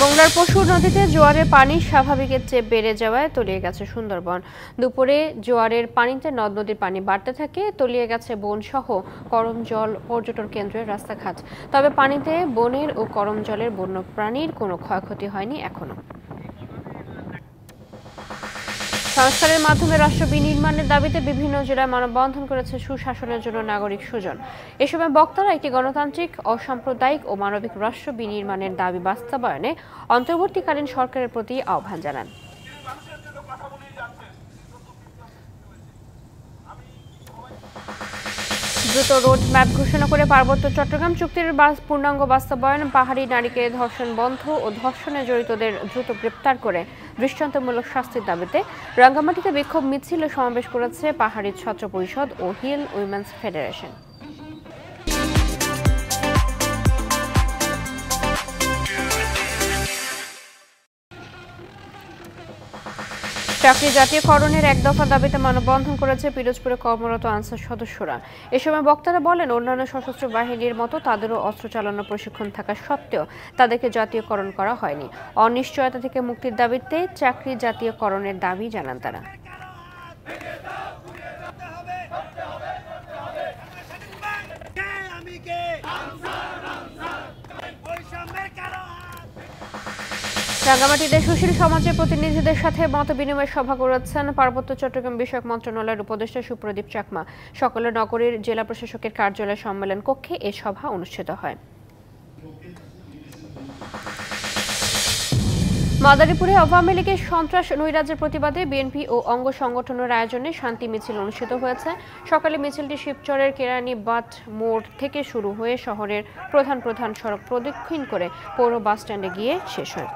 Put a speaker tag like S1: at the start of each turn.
S1: মোংলার পশুর নদীতে জোয়ারের পানি স্বাভাবিকের চেয়ে বেড়ে যাওয়ায় তলিয়ে গেছে সুন্দরবন। দুপুরে জোয়ারের পানিতে নদ নদীর পানি বাড়তে থাকে, তলিয়ে গেছে বনসহ করমজল পর্যটন কেন্দ্রের রাস্তাঘাট। তবে পানিতে বনের ও করমজলের বন্যপ্রাণীর কোনো ক্ষয়ক্ষতি হয়নি এখনো। সংস্কারের মাধ্যমে রাষ্ট্র বিনির্মাণের দাবিতে বিভিন্ন জেলায় মানববন্ধন করেছে সুশাসনের জন্য নাগরিক সুজন। এ সময় বক্তারা একটি গণতান্ত্রিক, অসাম্প্রদায়িক ও মানবিক রাষ্ট্র বিনির্মাণের দাবি বাস্তবায়নে অন্তর্বর্তীকালীন সরকারের প্রতি আহ্বান জানান। দ্রুত রোড ম্যাপ ঘোষণা করে পার্বত্য চট্টগ্রাম চুক্তির পূর্ণাঙ্গ বাস্তবায়ন, পাহাড়ি নারীকে ধর্ষণ বন্ধ ও ধর্ষণে জড়িতদের দ্রুত গ্রেপ্তার করে দৃষ্টান্তমূলক শাস্তির দাবিতে রাঙ্গামাটিতে বিক্ষোভ মিছিল ও সমাবেশ করেছে পাহাড়ি ছাত্র পরিষদ ও হিল উইমেন্স ফেডারেশন। চাকরি জাতীয়করণের এক দফা দাবিতে মানববন্ধন করেছে পিরোজপুরে কর্মরত আনসার সদস্যরা। এ সময় বক্তারা বলেন, অন্যান্য সশস্ত্র বাহিনীর মতো তাদেরও অস্ত্র চালানোর প্রশিক্ষণ থাকা সত্ত্বেও তাদেরকে জাতীয়করণ করা হয়নি। অনিশ্চয়তা থেকে মুক্তির দাবিতে চাকরি জাতীয়করণের দাবি জানান তারা। রাঙ্গামাটিতে সুশীল সমাজের প্রতিনিধিদের সাথে মতবিনিময় সভা করেছেন পার্বত্য চট্টগ্রাম বিষয়ক মন্ত্রণালয়ের উপদেষ্টা সুপ্রদীপ চাকমা। সকালে নগরীর জেলা প্রশাসকের কার্যালয় সম্মেলন কক্ষে এ সভা অনুষ্ঠিত হয়। মাদারীপুরে আওয়ামী লীগের সন্ত্রাস নৈরাজ্যের প্রতিবাদে বিএনপি ও অঙ্গ সংগঠনের আয়োজনে শান্তি মিছিল অনুষ্ঠিত হয়েছে। সকালে মিছিলটি শিবচরের কেরানীবাট মোড় থেকে শুরু হয়ে শহরের প্রধান প্রধান সড়ক প্রদক্ষিণ করে পৌর বাসস্ট্যান্ডে গিয়ে শেষ হয়।